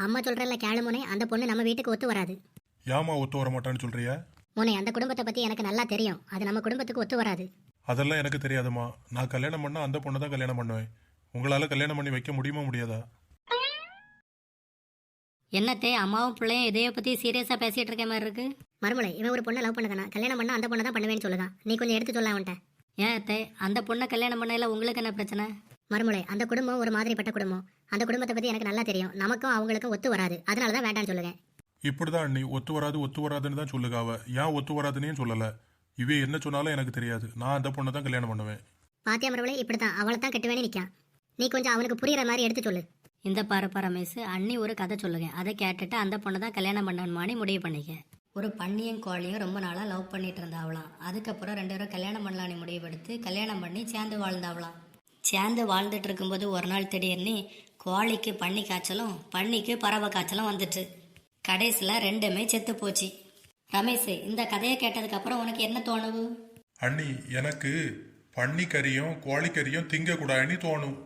அம்மா சொல்றல கேளு மோனே, அந்த பொண்ணு நம்ம வீட்டுக்கு ஒத்து வராது. ஏமா ஒத்து வர மாட்டான்னு சொல்றிய? மோனே, அந்த குடும்பத்தை பத்தி எனக்கு நல்லா தெரியும். அது நம்ம குடும்பத்துக்கு ஒத்து வராது. அதெல்லாம் எனக்கு தெரியாதுமா. நான் கல்யாணம் பண்ணா அந்த பொண்ணை தான் கல்யாணம் பண்ணுவேன். உங்களால கல்யாணம் பண்ணி வைக்க முடியுமா முடியாதா? என்னத்தே அம்மாவும் பிள்ளையும் இதைய பத்தி சீரியஸா பேசிட்டு இருக்க மாதிரி இருக்கு. மறுமலை, இவன் ஒரு பொண்ணை லவ் பண்ணதானா, கல்யாணம் பண்ணா அந்த பொண்ணை தான் பண்ணுவேன்னு சொல்லுதான். நீ கொஞ்சம் எடுத்து சொல்ல அவன்கிட்ட. ஏன் அத்தை, அந்த பொண்ணை கல்யாணம் பண்ணல உங்களுக்கு என்ன பிரச்சனை? மறுமலை, அந்த குடும்பம் ஒரு மாதிரிப்பட்ட குடும்பம். அந்த குடும்பத்தை பத்தி எனக்கு நல்லா தெரியும். நமக்கும் அவங்களுக்கும் ஒத்து வராது. அதனால தான் வேண்டாம்னு சொல்லுவேன். இப்படிதான் அண்ணி, ஒத்து வராது ஒத்து வராதுன்னு தான் சொல்லுங்க. அவ ஏன் ஒத்து வராதுன்னு சொல்லல. இவ என்ன சொன்னாலும் எனக்கு தெரியாது. நான் அந்த பொண்ணை தான் கல்யாணம் பண்ணுவேன். பாத்தியா மறுமலை, இப்படித்தான் அவளை தான் கட்டுவேன்னு நிற்கான். நீ கொஞ்சம் அவனுக்கு புரியுற மாதிரி எடுத்து சொல்லு. இந்த பாருப்பா ரமேஷ், அண்ணி ஒரு கதை சொல்லுங்க. அதை கேட்டுட்டு அந்த பொண்ணை தான் கல்யாணம் பண்ணணுமானே முடிவு பண்ணிக்க. ஒரு பன்னியும் கோழியும் ரொம்ப நாளா லவ் பண்ணிட்டு இருந்தாவலாம். அதுக்கப்புறம் 2 பேரும் கல்யாணம் பண்ணலான்னு முடிவெடுத்து கல்யாணம் பண்ணி சேர்ந்து வாழ்ந்தாவலாம். சேர்ந்து வாழ்ந்துட்டு இருக்கும்போது ஒரு நாள் திடீர்னு கோழிக்கு பன்னி காய்ச்சலும் பன்னிக்கு பறவை காய்ச்சலும் வந்துட்டு கடைசியில் 2மே செத்து போச்சு. ரமேஷ், இந்த கதையை கேட்டதுக்கு அப்புறம் உனக்கு என்ன தோணுது? அண்ணி, எனக்கு பன்னிக்கறியும் கோழிக்கறியும் திங்க கூடாதுன்னு தோணும்.